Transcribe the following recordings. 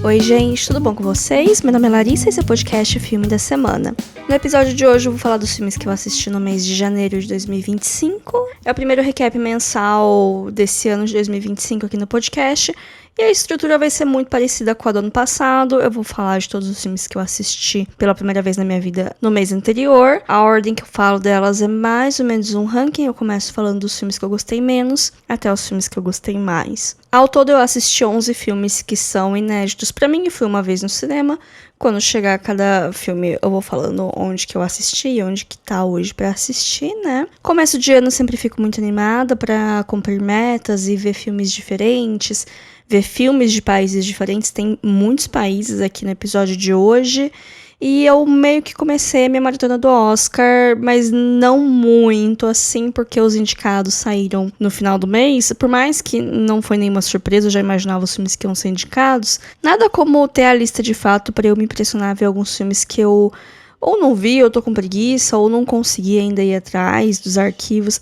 Oi gente, tudo bom com vocês? Meu nome é Larissa e esse é o podcast Filme da Semana. No episódio de hoje eu vou falar dos filmes que eu assisti no mês de janeiro de 2025. É o primeiro recap mensal desse ano de 2025 aqui no podcast. E a estrutura vai ser muito parecida com a do ano passado. Eu vou falar de todos os filmes que eu assisti pela primeira vez na minha vida no mês anterior. A ordem que eu falo delas é mais ou menos um ranking. Eu começo falando dos filmes que eu gostei menos até os filmes que eu gostei mais. Ao todo eu assisti 11 filmes que são inéditos pra mim e fui uma vez no cinema. Quando chegar cada filme eu vou falando onde que eu assisti e onde que tá hoje pra assistir, né? Começo de ano eu sempre fico muito animada pra cumprir metas e ver filmes diferentes. Ver filmes de países diferentes, tem muitos países aqui no episódio de hoje. E eu meio que comecei a minha maratona do Oscar, mas não muito assim, porque os indicados saíram no final do mês. Por mais que não foi nenhuma surpresa, eu já imaginava os filmes que iam ser indicados. Nada como ter a lista de fato para eu me impressionar ver alguns filmes que eu ou não vi, ou tô com preguiça, ou não consegui ainda ir atrás dos arquivos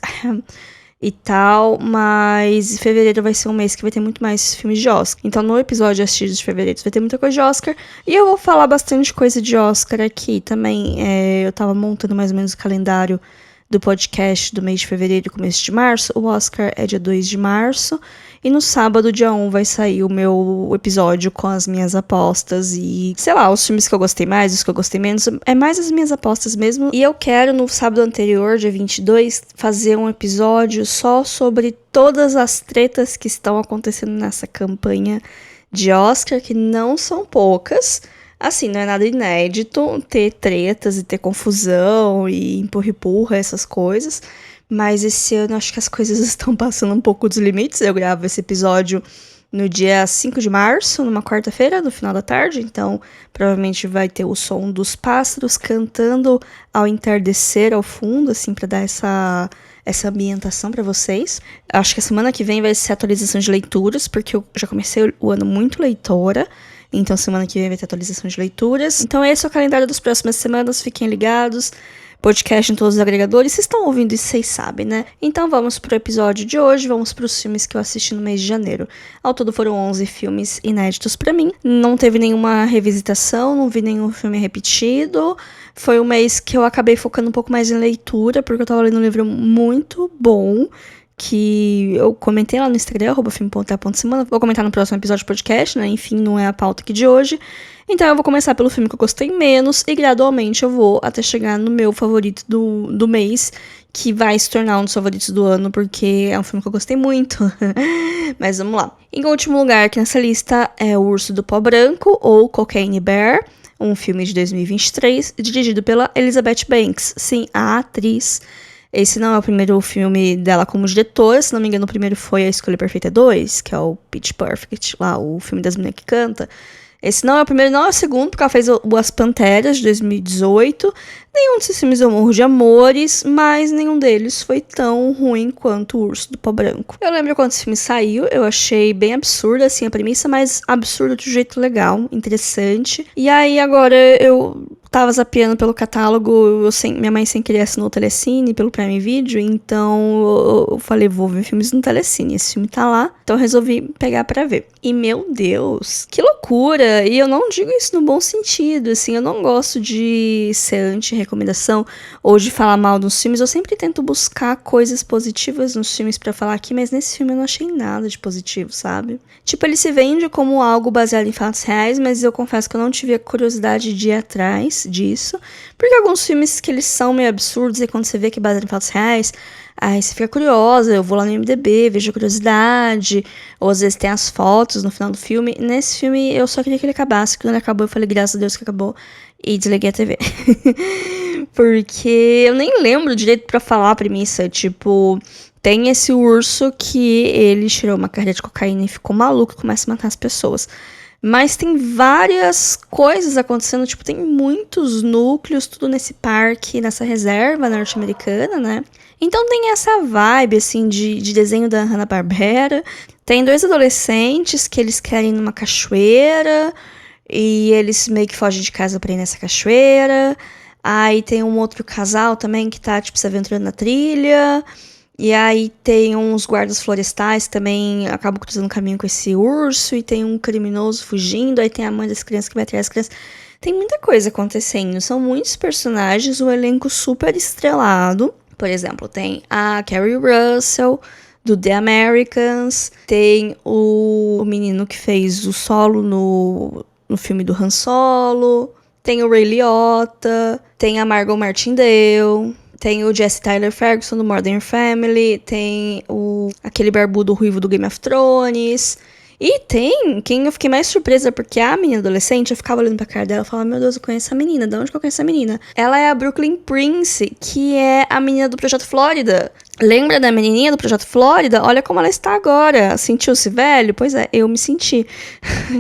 e tal, mas fevereiro vai ser um mês que vai ter muito mais filmes de Oscar. Então no episódio assistido de fevereiro vai ter muita coisa de Oscar, e eu vou falar bastante coisa de Oscar aqui também. Eu tava montando mais ou menos o calendário do podcast do mês de fevereiro e começo de março. O Oscar é dia 2 de março, e no sábado, dia 1, vai sair o meu episódio com as minhas apostas e, sei lá, os filmes que eu gostei mais, os que eu gostei menos. É mais as minhas apostas mesmo. E eu quero, no sábado anterior, dia 22, fazer um episódio só sobre todas as tretas que estão acontecendo nessa campanha de Oscar, que não são poucas. Assim, não é nada inédito ter tretas e ter confusão e empurra-empurra, essas coisas. Mas esse ano acho que as coisas estão passando um pouco dos limites. Eu gravo esse episódio no dia 5 de março, numa quarta-feira, no final da tarde. Então, provavelmente vai ter o som dos pássaros cantando ao entardecer ao fundo, assim, pra dar essa ambientação pra vocês. Acho que a semana que vem vai ser atualização de leituras, porque eu já comecei o ano muito leitora. Então, semana que vem vai ter atualização de leituras. Então, esse é o calendário das próximas semanas. Fiquem ligados. Podcast em todos os agregadores. Vocês estão ouvindo isso, vocês sabem, né? Então, vamos pro episódio de hoje. Vamos pros filmes que eu assisti no mês de janeiro. Ao todo, foram 11 filmes inéditos pra mim. Não teve nenhuma revisitação, não vi nenhum filme repetido. Foi um mês que eu acabei focando um pouco mais em leitura, porque eu tava lendo um livro muito bom, que eu comentei lá no Instagram, @filme.a.semana. Vou comentar no próximo episódio do podcast, né? Enfim, não é a pauta aqui de hoje. Então eu vou começar pelo filme que eu gostei menos e gradualmente eu vou até chegar no meu favorito do mês, que vai se tornar um dos favoritos do ano, porque é um filme que eu gostei muito. Mas vamos lá. Em último lugar aqui nessa lista é O Urso do Pó Branco, ou Cocaine Bear, um filme de 2023, dirigido pela Elizabeth Banks. Sim, a atriz. Esse não é o primeiro filme dela como diretora, se não me engano o primeiro foi A Escolha Perfeita 2, que é o Pitch Perfect, lá o filme das meninas que canta. Esse não é o primeiro, não é o segundo, porque ela fez As Panteras, de 2018. Nenhum desses filmes eu morro de amores, mas nenhum deles foi tão ruim quanto O Urso do Pó Branco. Eu lembro quando esse filme saiu, eu achei bem absurda, assim, a premissa, mas absurda de um jeito legal, interessante. E aí, agora, eu tava zapeando pelo catálogo, minha mãe sem querer assinou o Telecine pelo Prime Video, então eu falei, vou ver filmes no Telecine, esse filme tá lá, então eu resolvi pegar pra ver. E meu Deus, que loucura! E eu não digo isso no bom sentido, assim, eu não gosto de ser anti-recomendação ou de falar mal dos filmes, eu sempre tento buscar coisas positivas nos filmes pra falar aqui, mas nesse filme eu não achei nada de positivo, sabe? Tipo, ele se vende como algo baseado em fatos reais, mas eu confesso que eu não tive a curiosidade de ir atrás disso, porque alguns filmes que eles são meio absurdos e quando você vê que é baseado em fatos reais, aí você fica curiosa, eu vou lá no IMDb, vejo a curiosidade, ou às vezes tem as fotos no final do filme. Nesse filme eu só queria que ele acabasse, quando ele acabou eu falei, graças a Deus que acabou, e desliguei a TV. Porque eu nem lembro direito pra falar a premissa, tipo, tem esse urso que ele tirou uma carreira de cocaína e ficou maluco e começa a matar as pessoas. Mas tem várias coisas acontecendo, tipo, tem muitos núcleos, tudo nesse parque, nessa reserva norte-americana, né? Então tem essa vibe, assim, de desenho da Hanna-Barbera. Tem 2 adolescentes que eles querem ir numa cachoeira e eles meio que fogem de casa pra ir nessa cachoeira. Aí tem um outro casal também que tá, tipo, se aventurando na trilha. E aí tem uns guardas florestais que também acabam cruzando o caminho com esse urso, e tem um criminoso fugindo, aí tem a mãe das crianças que vai atrás das crianças. Tem muita coisa acontecendo, são muitos personagens, um elenco super estrelado. Por exemplo, tem a Kerry Russell, do The Americans, tem o menino que fez o Solo no filme do Han Solo, tem o Ray Liotta, tem a Margot Martindale, tem o Jesse Tyler Ferguson do Modern Family, tem aquele barbudo ruivo do Game of Thrones. E tem quem eu fiquei mais surpresa, porque a menina adolescente, eu ficava olhando pra cara dela e falava, meu Deus, eu conheço essa menina, de onde que eu conheço essa menina? Ela é a Brooklyn Prince, que é a menina do Projeto Flórida. Lembra da menininha do Projeto Flórida? Olha como ela está agora. Sentiu-se velho? Pois é, eu me senti.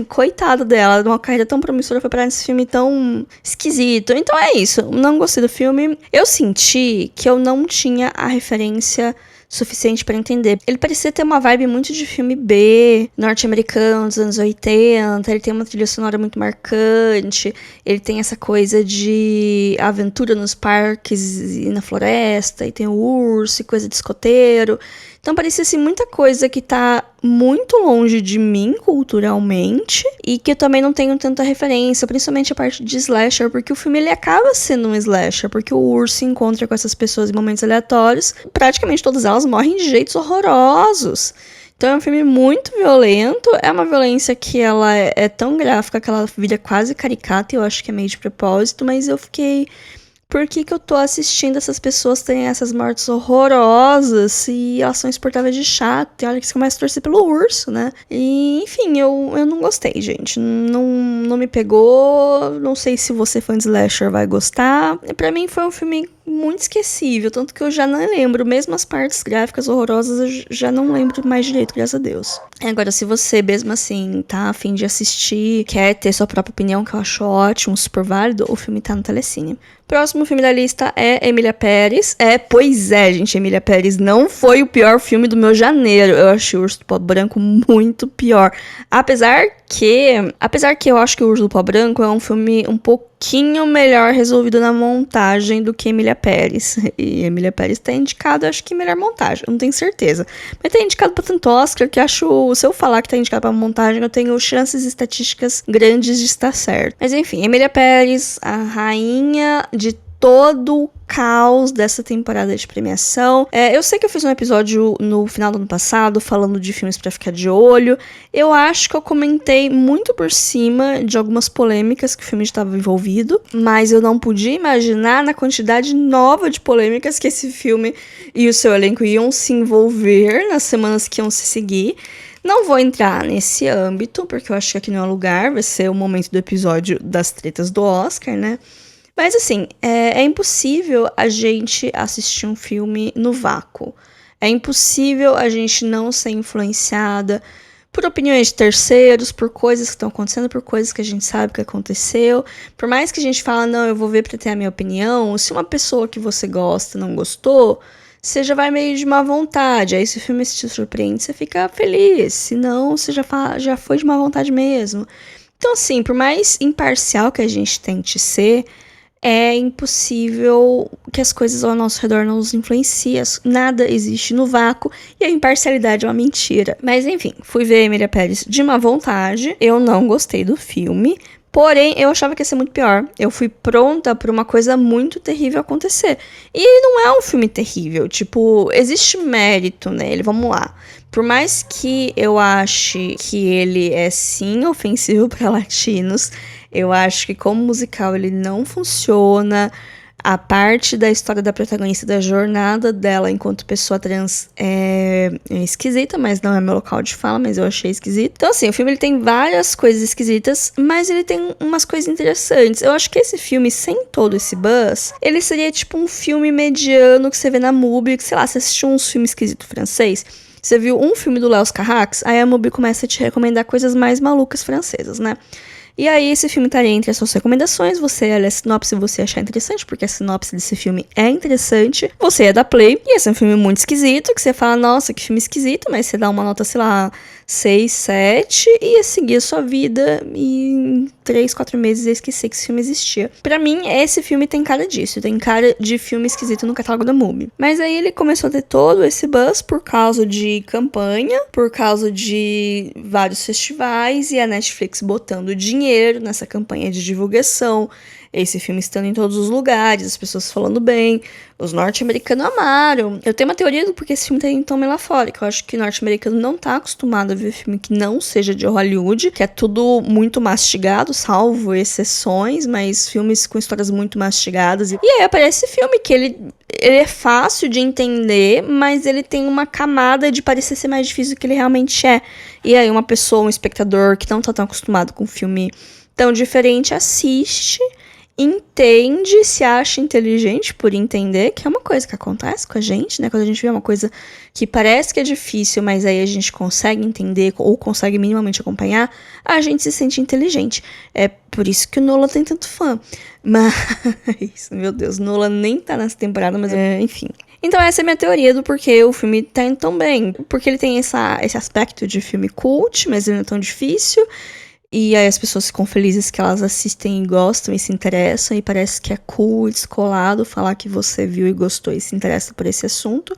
Coitada dela, uma carreira tão promissora, foi parar nesse filme tão esquisito. Então é isso, não gostei do filme. Eu senti que eu não tinha a referência suficiente pra entender. Ele parecia ter uma vibe muito de filme B, norte-americano, dos anos 80, ele tem uma trilha sonora muito marcante, ele tem essa coisa de aventura nos parques e na floresta, e tem o urso e coisa de escoteiro. Então parecia assim muita coisa que tá muito longe de mim culturalmente e que eu também não tenho tanta referência, principalmente a parte de slasher, porque o filme ele acaba sendo um slasher, porque o urso se encontra com essas pessoas em momentos aleatórios, praticamente todas elas morrem de jeitos horrorosos. Então é um filme muito violento, é uma violência que ela é tão gráfica que ela vira quase caricata, e eu acho que é meio de propósito, mas eu fiquei... Por que eu tô assistindo essas pessoas terem essas mortes horrorosas se elas são insuportáveis de chato? E olha que você começa a torcer pelo urso, né? E, enfim, eu não gostei, gente. Não me pegou. Não sei se você fã de slasher vai gostar. Pra mim foi um filme muito esquecível, tanto que eu já não lembro. Mesmo as partes gráficas horrorosas eu já não lembro mais direito, graças a Deus. Agora, se você mesmo assim tá a fim de assistir, quer ter sua própria opinião, que eu acho ótimo, super válido, o filme tá no Telecine. Próximo filme da lista é Emília Pérez. Pois é, gente, Emília Pérez não foi o pior filme do meu janeiro. Eu achei o Urso do Pó Branco muito pior. Apesar que eu acho que o Urso do Pó Branco é um filme um pouquinho melhor resolvido na montagem do que Emília Pérez. E Emília Pérez tá indicado, acho que melhor montagem, eu não tenho certeza. Mas tá indicado pra tanto Oscar que acho, se eu falar que tá indicado pra montagem, eu tenho chances estatísticas grandes de estar certo. Mas enfim, Emília Pérez, a rainha de todo o caos dessa temporada de premiação. Eu sei que eu fiz um episódio no final do ano passado falando de filmes pra ficar de olho. Eu acho que eu comentei muito por cima de algumas polêmicas que o filme estava envolvido, mas eu não podia imaginar na quantidade nova de polêmicas que esse filme e o seu elenco iam se envolver nas semanas que iam se seguir. Não vou entrar nesse âmbito, porque eu acho que aqui não é o lugar, vai ser o momento do episódio das tretas do Oscar, né? Mas assim, é impossível a gente assistir um filme no vácuo. É impossível a gente não ser influenciada por opiniões de terceiros, por coisas que estão acontecendo, por coisas que a gente sabe que aconteceu. Por mais que a gente fala, não, eu vou ver pra ter a minha opinião, se uma pessoa que você gosta não gostou, você já vai meio de má vontade. Aí se o filme te surpreende, você fica feliz. Se não, você já foi de má vontade mesmo. Então assim, por mais imparcial que a gente tente ser, é impossível que as coisas ao nosso redor não nos influenciem. Nada existe no vácuo e a imparcialidade é uma mentira. Mas enfim, fui ver Emília Pérez de má vontade. Eu não gostei do filme. Porém, eu achava que ia ser muito pior. Eu fui pronta pra uma coisa muito terrível acontecer. E não é um filme terrível. Tipo, existe mérito nele. Vamos lá. Por mais que eu ache que ele é sim ofensivo para latinos, eu acho que como musical ele não funciona. A parte da história da protagonista, da jornada dela enquanto pessoa trans é esquisita, mas não é meu local de fala, mas eu achei esquisito. Então assim, o filme ele tem várias coisas esquisitas, mas ele tem umas coisas interessantes. Eu acho que esse filme, sem todo esse buzz, ele seria tipo um filme mediano que você vê na MUBI, que sei lá, você assistiu uns filmes esquisitos francês, você viu um filme do Léo Carrax, aí a MUBI começa a te recomendar coisas mais malucas francesas, né? E aí esse filme estaria entre as suas recomendações, você olha a sinopse e você achar interessante, porque a sinopse desse filme é interessante, você é da Play, e esse é um filme muito esquisito, que você fala, nossa, que filme esquisito, mas você dá uma nota, sei lá, 6, 7 e ia seguir a sua vida e em 3, 4 meses eu esqueci que esse filme existia. Pra mim, esse filme tem cara disso, tem cara de filme esquisito no catálogo da MUBI. Mas aí ele começou a ter todo esse buzz por causa de campanha, por causa de vários festivais e a Netflix botando dinheiro nessa campanha de divulgação. Esse filme estando em todos os lugares, as pessoas falando bem, os norte-americanos amaram. Eu tenho uma teoria do porquê esse filme tem tão lá fora, que eu acho que o norte-americano não tá acostumado a ver filme que não seja de Hollywood, que é tudo muito mastigado, salvo exceções, mas filmes com histórias muito mastigadas. E aí aparece esse filme que ele é fácil de entender, mas ele tem uma camada de parecer ser mais difícil do que ele realmente é. E aí uma pessoa, um espectador que não tá tão acostumado com um filme tão diferente, assiste, entende, se acha inteligente por entender, que é uma coisa que acontece com a gente, né? Quando a gente vê uma coisa que parece que é difícil, mas aí a gente consegue entender ou consegue minimamente acompanhar, a gente se sente inteligente. É por isso que o Nolan tem tanto fã. Mas, meu Deus, Nolan nem tá nessa temporada, mas enfim. Então essa é a minha teoria do porquê o filme tá indo tão bem. Porque ele tem esse aspecto de filme cult, mas ele não é tão difícil. E aí as pessoas ficam felizes que elas assistem e gostam e se interessam. E parece que é cool e descolado falar que você viu e gostou e se interessa por esse assunto.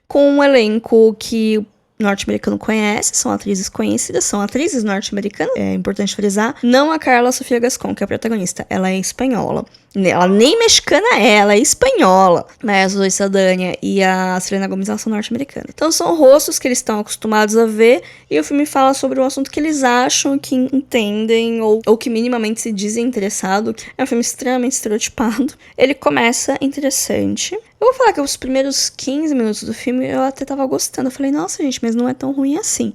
Com um elenco que o norte-americano conhece, são atrizes conhecidas, são atrizes norte-americanas, é importante frisar. Não a Carla Sofia Gascon, que é a protagonista, ela é espanhola. Ela nem mexicana é, ela é espanhola. Mas a Zoe Saldanha e a Selena Gomez, elas são norte-americanas. Então são rostos que eles estão acostumados a ver, e o filme fala sobre um assunto que eles acham que entendem, ou que minimamente se dizem interessado. É um filme extremamente estereotipado. Ele começa interessante. Eu vou falar que os primeiros 15 minutos do filme eu até tava gostando. Eu falei, nossa gente, mas não é tão ruim assim.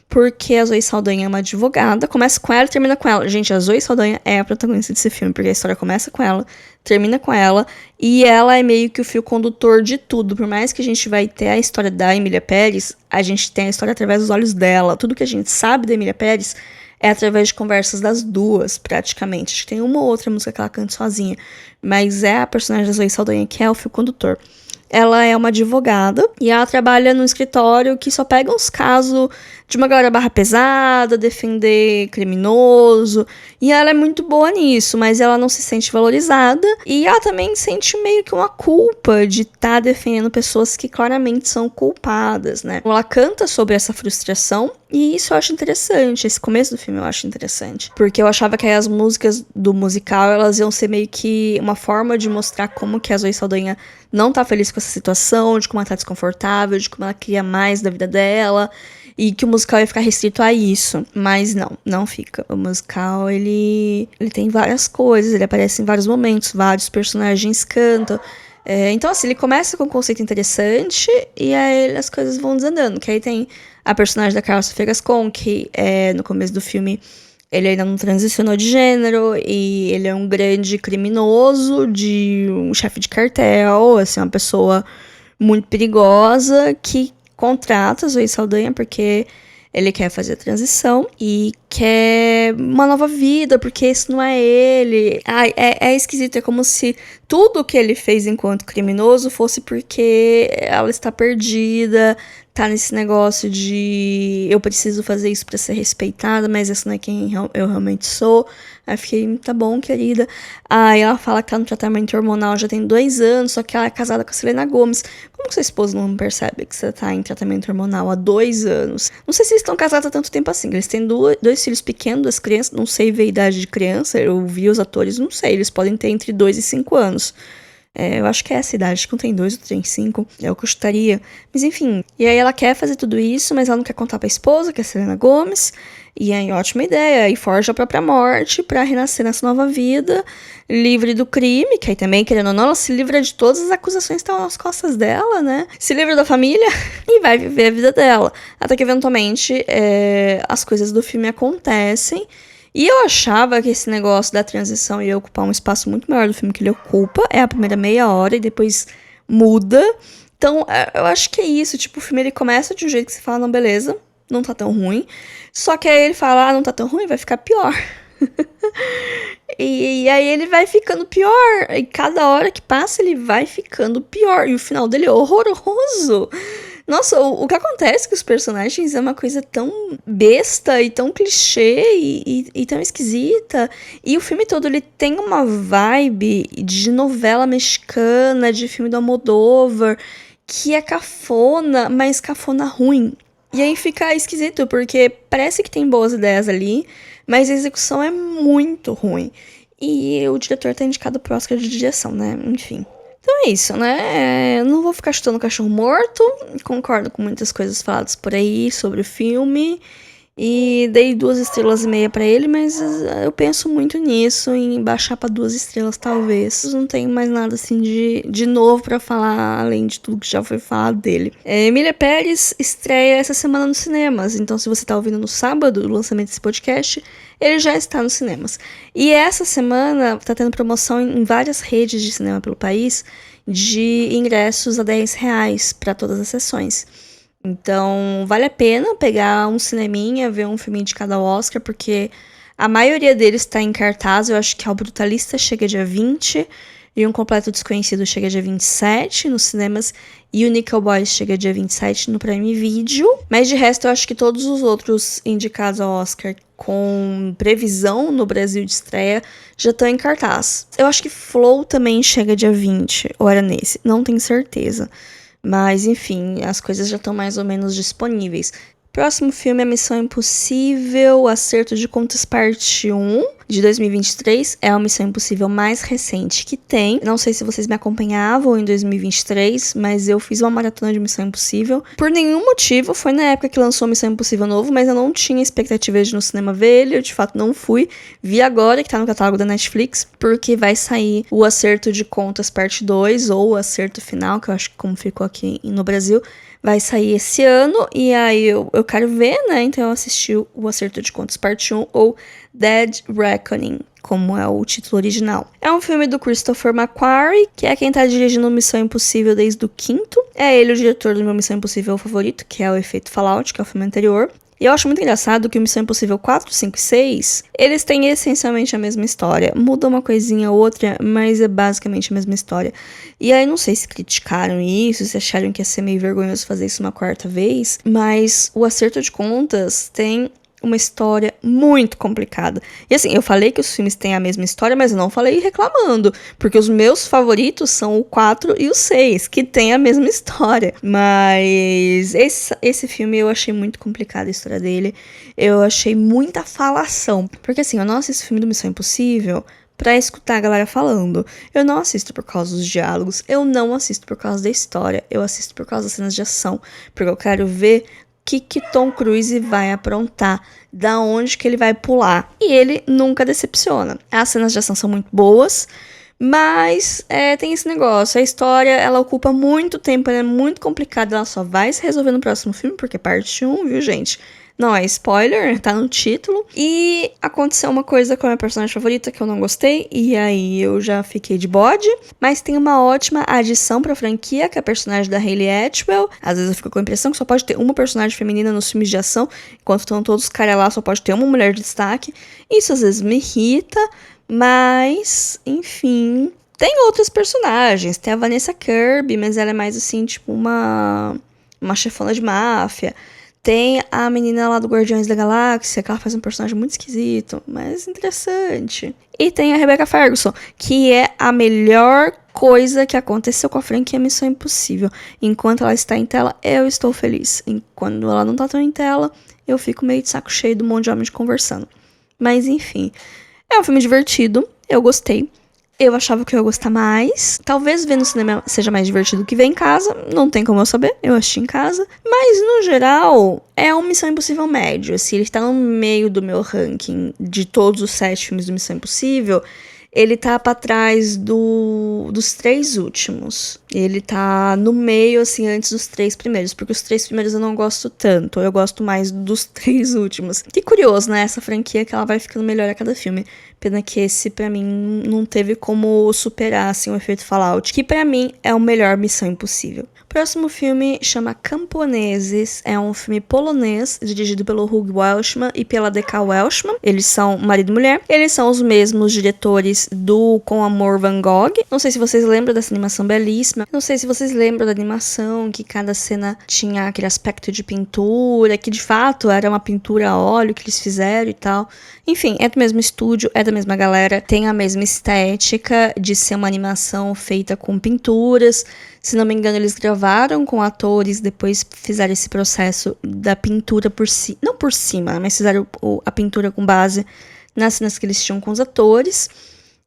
Porque a Zoe Saldanha é uma advogada, começa com ela e termina com ela. Gente, a Zoe Saldanha é a protagonista desse filme, porque a história começa com ela, termina com ela, e ela é meio que o fio condutor de tudo. Por mais que a gente vai ter a história da Emília Pérez, a gente tem a história através dos olhos dela. Tudo que a gente sabe da Emília Pérez é através de conversas das duas, praticamente. Acho que tem uma ou outra música que ela canta sozinha, mas é a personagem da Zoe Saldanha que é o fio condutor. Ela é uma advogada e ela trabalha num escritório que só pega uns casos de uma galera barra pesada, defender criminoso. E ela é muito boa nisso, mas ela não se sente valorizada. E ela também sente meio que uma culpa de estar defendendo pessoas que claramente são culpadas, né? Ela canta sobre essa frustração e isso eu acho interessante. Esse começo do filme eu acho interessante. Porque eu achava que as músicas do musical, elas iam ser meio que uma forma de mostrar como que a Zoe Saldanha não tá feliz com essa situação, de como ela tá desconfortável, de como ela queria mais da vida dela, e que o musical ia ficar restrito a isso. Mas não fica. O musical, ele tem várias coisas, ele aparece em vários momentos, vários personagens cantam. Então, assim, ele começa com um conceito interessante e aí as coisas vão desandando. Que aí tem a personagem da Carla Sofia Gascon, que no começo do filme ele ainda não transicionou de gênero e ele é um grande criminoso, um chefe de cartel, assim, uma pessoa muito perigosa que contrata a Zoe Saldanha porque ele quer fazer a transição e quer uma nova vida, porque isso não é ele. É esquisito, é como se tudo que ele fez enquanto criminoso fosse porque ela está perdida, tá nesse negócio de eu preciso fazer isso pra ser respeitada, mas essa não é quem eu realmente sou. Aí eu fiquei, tá bom, querida. Aí ela fala que tá no tratamento hormonal já tem 2 anos, só que ela é casada com a Selena Gomez. Como que sua esposa não percebe que você tá em tratamento hormonal há 2 anos? Não sei se eles estão casados há tanto tempo assim. Eles têm 2 filhos pequenos, 2 crianças, não sei ver a idade de criança, eu vi os atores, não sei, eles podem ter entre 2 e 5 anos. Eu acho que é essa idade, acho que um tem 2, outro tem 5, é o que eu chutaria. Mas enfim, e aí ela quer fazer tudo isso, mas ela não quer contar pra esposa, que é a Selena Gomez, e aí ótima ideia, e forja a própria morte pra renascer nessa nova vida, livre do crime, que aí também, querendo ou não, ela se livra de todas as acusações que estão nas costas dela, né? Se livra da família e vai viver a vida dela. Até que eventualmente as coisas do filme acontecem. E eu achava que esse negócio da transição ia ocupar um espaço muito maior do filme que ele ocupa. É a primeira meia hora e depois muda. Então, eu acho que é isso. Tipo, o filme ele começa de um jeito que você fala, não, beleza, não tá tão ruim. Só que aí ele fala, não tá tão ruim, vai ficar pior. E aí ele vai ficando pior. E cada hora que passa ele vai ficando pior. E o final dele é horroroso. Nossa, o que acontece com os personagens é uma coisa tão besta e tão clichê e tão esquisita. E o filme todo, ele tem uma vibe de novela mexicana, de filme do Almodóvar, que é cafona, mas cafona ruim. E aí fica esquisito, porque parece que tem boas ideias ali, mas a execução é muito ruim. E o diretor tá indicado pro Oscar de direção, né? Enfim. Então é isso, né? Não vou ficar chutando cachorro morto. Concordo com muitas coisas faladas por aí sobre o filme. E dei 2,5 estrelas pra ele, mas eu penso muito nisso, em baixar pra 2 estrelas, talvez. Não tenho mais nada assim de novo pra falar, além de tudo que já foi falado dele. Emília Pérez estreia essa semana nos cinemas, então se você tá ouvindo no sábado, o lançamento desse podcast, ele já está nos cinemas. E essa semana tá tendo promoção em várias redes de cinema pelo país, de ingressos a R$10 pra todas as sessões. Então, vale a pena pegar um cineminha, ver um filme de cada Oscar, porque a maioria deles está em cartaz. Eu acho que o Brutalista chega dia 20, e Um Completo Desconhecido chega dia 27 nos cinemas, e o Nickel Boys chega dia 27 no Prime Video. Mas de resto, eu acho que todos os outros indicados ao Oscar com previsão no Brasil de estreia já estão em cartaz. Eu acho que Flow também chega dia 20, ou era nesse, não tenho certeza. Mas, enfim, as coisas já estão mais ou menos disponíveis. Próximo filme é Missão Impossível, Acerto de Contas Parte 1, de 2023. É a Missão Impossível mais recente que tem. Não sei se vocês me acompanhavam em 2023, mas eu fiz uma maratona de Missão Impossível. Por nenhum motivo, foi na época que lançou Missão Impossível novo, mas eu não tinha expectativa de ir no cinema ver ele. Eu, de fato, não fui. Vi agora, que tá no catálogo da Netflix, porque vai sair o Acerto de Contas Parte 2, ou o Acerto Final, que eu acho que como ficou aqui no Brasil, vai sair esse ano, e aí eu quero ver, né? Então eu assisti o Acerto de Contas Parte 1, ou Dead Reckoning, como é o título original. É um filme do Christopher McQuarrie, que é quem tá dirigindo Missão Impossível desde o 5º. É ele o diretor do meu Missão Impossível favorito, que é o Efeito Fallout, que é o filme anterior. E eu acho muito engraçado que o Missão Impossível 4, 5 e 6, eles têm essencialmente a mesma história. Muda uma coisinha ou outra, mas é basicamente a mesma história. E aí não sei se criticaram isso, se acharam que ia ser meio vergonhoso fazer isso uma quarta vez, mas o Acerto de Contas tem uma história muito complicada. E assim, eu falei que os filmes têm a mesma história, mas eu não falei reclamando, porque os meus favoritos são o 4 e o 6, que têm a mesma história. Mas esse filme eu achei muito complicado, a história dele. Eu achei muita falação. Porque assim, eu não assisto filme do Missão Impossível pra escutar a galera falando. Eu não assisto por causa dos diálogos, eu não assisto por causa da história, eu assisto por causa das cenas de ação, porque eu quero ver que Tom Cruise vai aprontar, da onde que ele vai pular. E ele nunca decepciona. As cenas de ação são muito boas, mas tem esse negócio. A história, ela ocupa muito tempo, ela é muito complicada, ela só vai se resolver no próximo filme, porque é parte 1, viu, gente? Não é spoiler, tá no título. E aconteceu uma coisa com a minha personagem favorita que eu não gostei, e aí eu já fiquei de bode. Mas tem uma ótima adição pra franquia, que é a personagem da Hayley Atwell. Às vezes eu fico com a impressão que só pode ter uma personagem feminina nos filmes de ação, enquanto estão todos os caras lá, só pode ter uma mulher de destaque. Isso às vezes me irrita, mas, enfim. Tem outros personagens, tem a Vanessa Kirby, mas ela é mais assim, tipo uma chefona de máfia. Tem a menina lá do Guardiões da Galáxia, que ela faz um personagem muito esquisito, mas interessante. E tem a Rebecca Ferguson, que é a melhor coisa que aconteceu com a franquia Missão Impossível. Enquanto ela está em tela, eu estou feliz. Enquanto ela não está tão em tela, eu fico meio de saco cheio do monte de homens conversando. Mas enfim, é um filme divertido, eu gostei. Eu achava que eu ia gostar mais. Talvez ver no cinema seja mais divertido que ver em casa. Não tem como eu saber. Eu assisti em casa. Mas, no geral, é um Missão Impossível médio. Assim, ele tá no meio do meu ranking de todos os 7 filmes do Missão Impossível. Ele tá pra trás dos 3 últimos. Ele tá no meio, assim, antes dos 3 primeiros. Porque os 3 primeiros eu não gosto tanto. Eu gosto mais dos 3 últimos. Que curioso, né? Essa franquia que ela vai ficando melhor a cada filme. Pena que esse, pra mim, não teve como superar, assim, o efeito Fallout. Que pra mim é o melhor Missão Impossível. Próximo filme chama Camponeses. É um filme polonês, dirigido pelo Hugh Welshman e pela D.K. Welshman. Eles são marido e mulher. Eles são os mesmos diretores do Com Amor Van Gogh. Não sei se vocês lembram dessa animação belíssima, Não sei se vocês lembram da animação, que cada cena tinha aquele aspecto de pintura, que de fato era uma pintura a óleo que eles fizeram e tal. Enfim, é do mesmo estúdio, é da mesma galera, tem a mesma estética de ser uma animação feita com pinturas. Se não me engano, eles gravaram com atores, depois fizeram esse processo da pintura não por cima, mas fizeram a pintura com base nas cenas que eles tinham com os atores.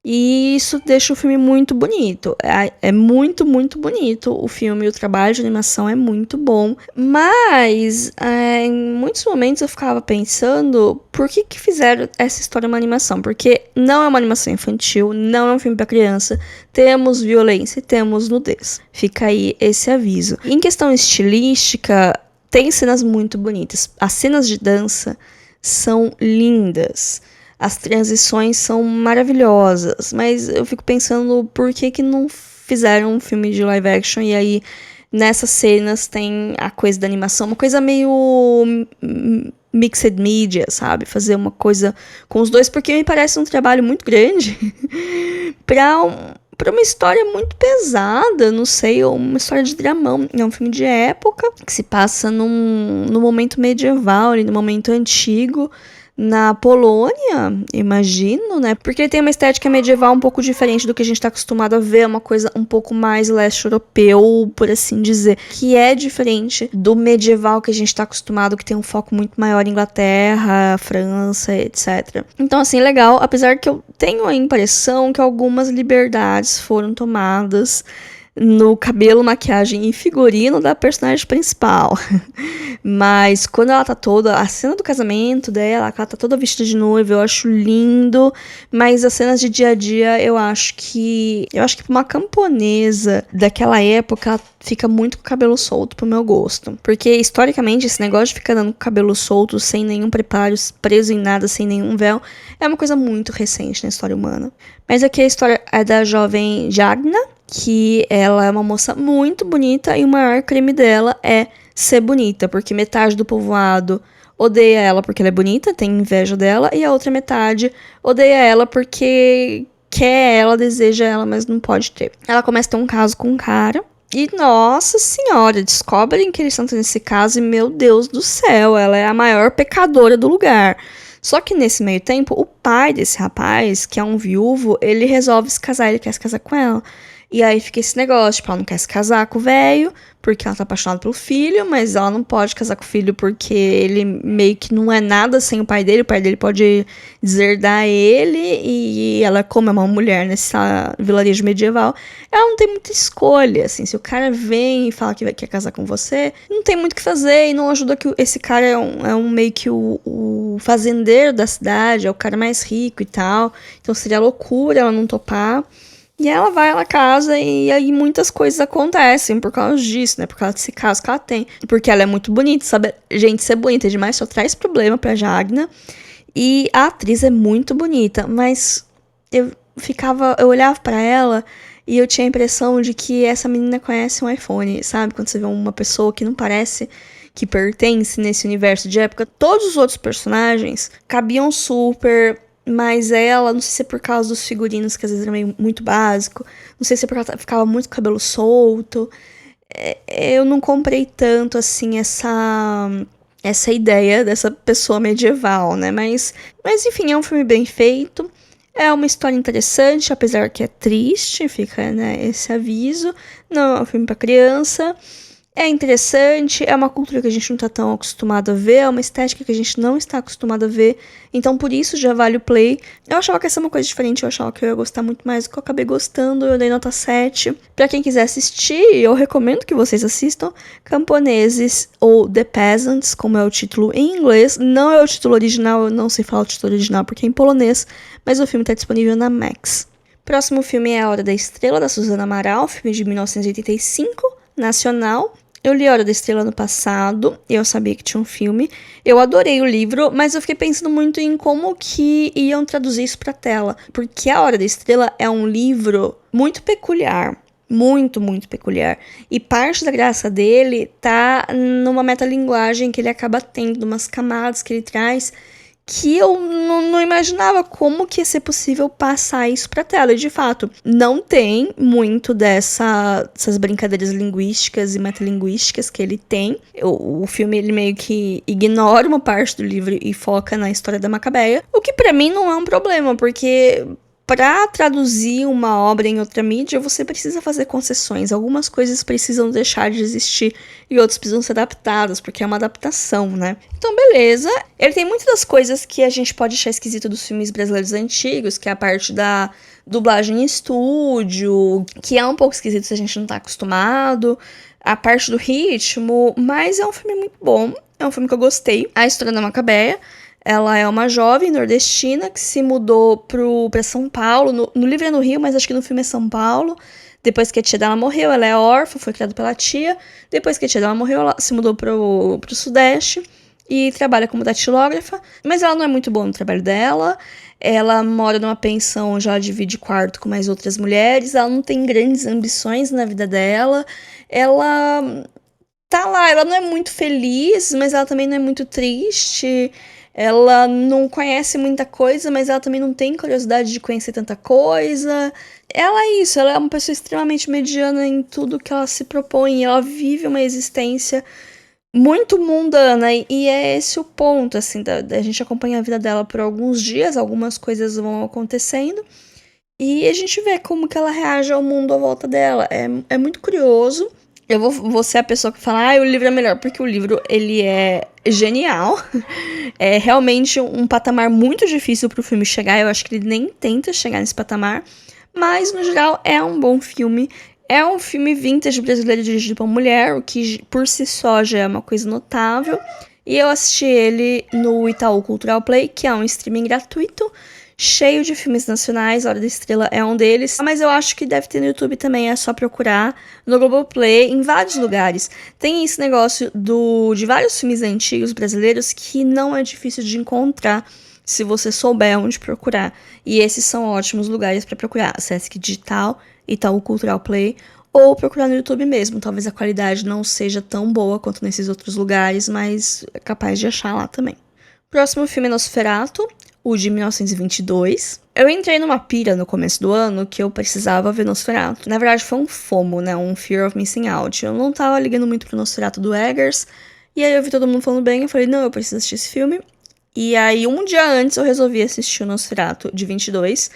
E isso deixa o filme muito bonito. É muito, muito bonito o filme. O trabalho de animação é muito bom. Mas, em muitos momentos eu ficava pensando por que fizeram essa história uma animação? Porque não é uma animação infantil, não é um filme para criança. Temos violência e temos nudez. Fica aí esse aviso. Em questão estilística, tem cenas muito bonitas. As cenas de dança são lindas. As transições são maravilhosas, mas eu fico pensando por que não fizeram um filme de live action e aí nessas cenas tem a coisa da animação, uma coisa meio mixed media, sabe? Fazer uma coisa com os dois, porque me parece um trabalho muito grande para uma história muito pesada, não sei, ou uma história de dramão. É um filme de época que se passa no momento medieval, no momento antigo, na Polônia, imagino, né? Porque ele tem uma estética medieval um pouco diferente do que a gente tá acostumado a ver, uma coisa um pouco mais leste europeu, por assim dizer, que é diferente do medieval que a gente tá acostumado, que tem um foco muito maior em Inglaterra, França, etc. Então, assim, legal, apesar que eu tenho a impressão que algumas liberdades foram tomadas no cabelo, maquiagem e figurino da personagem principal. Mas quando ela tá toda... A cena do casamento dela, ela tá toda vestida de noiva, eu acho lindo. Mas as cenas de dia a dia, eu acho que pra uma camponesa daquela época, fica muito com o cabelo solto pro meu gosto. Porque, historicamente, esse negócio de ficar dando com o cabelo solto, sem nenhum preparo, preso em nada, sem nenhum véu, é uma coisa muito recente na história humana. Mas aqui a história é da jovem Jagna, que ela é uma moça muito bonita e o maior crime dela é ser bonita, porque metade do povoado odeia ela porque ela é bonita, tem inveja dela, e a outra metade odeia ela porque quer ela, deseja ela, mas não pode ter. Ela começa a ter um caso com um cara, e nossa senhora, descobrem que eles estão tendo esse caso e meu Deus do céu, ela é a maior pecadora do lugar. Só que nesse meio tempo, o pai desse rapaz, que é um viúvo, ele resolve se casar, ele quer se casar com ela. E aí fica esse negócio, tipo, ela não quer se casar com o velho, porque ela tá apaixonada pelo filho, mas ela não pode casar com o filho porque ele meio que não é nada sem o pai dele pode deserdar ele, e ela, como é uma mulher nessa vilarejo medieval, ela não tem muita escolha, assim, se o cara vem e fala que quer casar com você, não tem muito o que fazer, e não ajuda que esse cara é um meio que o fazendeiro da cidade, é o cara mais rico e tal, então seria loucura ela não topar. E ela casa e aí muitas coisas acontecem por causa disso, né? Por causa desse caso que ela tem. Porque ela é muito bonita, sabe? Gente, ser bonita demais só traz problema pra Jagna. E a atriz é muito bonita, mas eu olhava pra ela e eu tinha a impressão de que essa menina conhece um iPhone, sabe? Quando você vê uma pessoa que não parece que pertence nesse universo de época. Todos os outros personagens cabiam super... Mas ela, não sei se é por causa dos figurinos, que às vezes era meio muito básico. Não sei se é porque ela ficava muito com o cabelo solto. Eu não comprei tanto, assim, essa ideia dessa pessoa medieval, né? Mas enfim, é um filme bem feito. É uma história interessante, apesar que é triste. Fica, né, esse aviso. Não é um filme pra criança. É interessante, é uma cultura que a gente não tá tão acostumado a ver, é uma estética que a gente não está acostumado a ver, então por isso já vale o play. Eu achava que ia ser uma coisa diferente, eu achava que eu ia gostar muito mais do que eu acabei gostando, eu dei nota 7. Pra quem quiser assistir, eu recomendo que vocês assistam Camponeses ou The Peasants, como é o título em inglês, não é o título original, eu não sei falar o título original porque é em polonês, mas o filme tá disponível na Max. Próximo filme é A Hora da Estrela, da Susana Amaral, filme de 1985, nacional. Eu li A Hora da Estrela no passado, e eu sabia que tinha um filme. Eu adorei o livro, mas eu fiquei pensando muito em como que iam traduzir isso pra tela. Porque A Hora da Estrela é um livro muito peculiar. Muito, muito peculiar. E parte da graça dele tá numa metalinguagem que ele acaba tendo, umas camadas que ele traz, que eu não imaginava como que ia ser possível passar isso pra tela. E, de fato, não tem muito dessas brincadeiras linguísticas e metalinguísticas que ele tem. O filme, ele meio que ignora uma parte do livro e foca na história da Macabeia, o que pra mim não é um problema, porque para traduzir uma obra em outra mídia, você precisa fazer concessões. Algumas coisas precisam deixar de existir e outras precisam ser adaptadas, porque é uma adaptação, né? Então, beleza. Ele tem muitas das coisas que a gente pode achar esquisito dos filmes brasileiros antigos, que é a parte da dublagem em estúdio, que é um pouco esquisito se a gente não tá acostumado, a parte do ritmo, mas é um filme muito bom, é um filme que eu gostei. A história da Macabeia. Ela é uma jovem nordestina que se mudou pra São Paulo. No livro é no Rio, mas acho que no filme é São Paulo. Depois que a tia dela morreu, ela é órfã, foi criada pela tia. Depois que a tia dela morreu, ela se mudou pro Sudeste e trabalha como datilógrafa. Mas ela não é muito boa no trabalho dela. Ela mora numa pensão onde ela divide quarto com mais outras mulheres. Ela não tem grandes ambições na vida dela. Ela tá lá, ela não é muito feliz, mas ela também não é muito triste. Ela não conhece muita coisa, mas ela também não tem curiosidade de conhecer tanta coisa. Ela é isso, ela é uma pessoa extremamente mediana em tudo que ela se propõe. Ela vive uma existência muito mundana, e é esse o ponto, assim, da gente acompanhar a vida dela por alguns dias, algumas coisas vão acontecendo, e a gente vê como que ela reage ao mundo à volta dela. É muito curioso. Eu vou ser a pessoa que fala, o livro é melhor, porque o livro, ele é genial. É realmente um patamar muito difícil pro filme chegar. Eu acho que ele nem tenta chegar nesse patamar. Mas, no geral, é um bom filme. É um filme vintage brasileiro dirigido por uma mulher, o que por si só já é uma coisa notável. E eu assisti ele no Itaú Cultural Play, que é um streaming gratuito, cheio de filmes nacionais. Hora da Estrela é um deles, mas eu acho que deve ter no YouTube também, é só procurar no Globoplay, em vários lugares. Tem esse negócio de vários filmes antigos brasileiros que não é difícil de encontrar se você souber onde procurar. E esses são ótimos lugares para procurar. Sesc Digital, Itaú Cultural Play, ou procurar no YouTube mesmo. Talvez a qualidade não seja tão boa quanto nesses outros lugares, mas é capaz de achar lá também. Próximo filme é Nosferatu, o de 1922. Eu entrei numa pira no começo do ano que eu precisava ver Nosferatu. Na verdade, foi um FOMO, né? Um Fear of Missing Out. Eu não tava ligando muito pro Nosferatu do Eggers. E aí eu vi todo mundo falando bem. Eu falei, não, eu preciso assistir esse filme. E aí, um dia antes, eu resolvi assistir o Nosferatu de 22.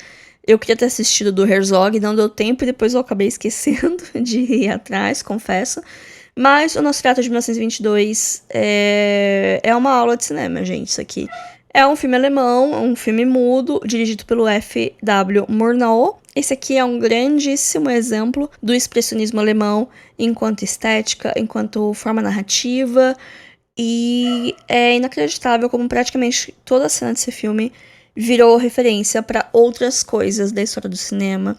Eu queria ter assistido do Herzog, não deu tempo. E depois eu acabei esquecendo de ir atrás, confesso. Mas o Nosferatu de 1922 é uma aula de cinema, gente, isso aqui. É um filme alemão, um filme mudo, dirigido pelo F.W. Murnau. Esse aqui é um grandíssimo exemplo do expressionismo alemão enquanto estética, enquanto forma narrativa. E é inacreditável como praticamente toda a cena desse filme virou referência para outras coisas da história do cinema.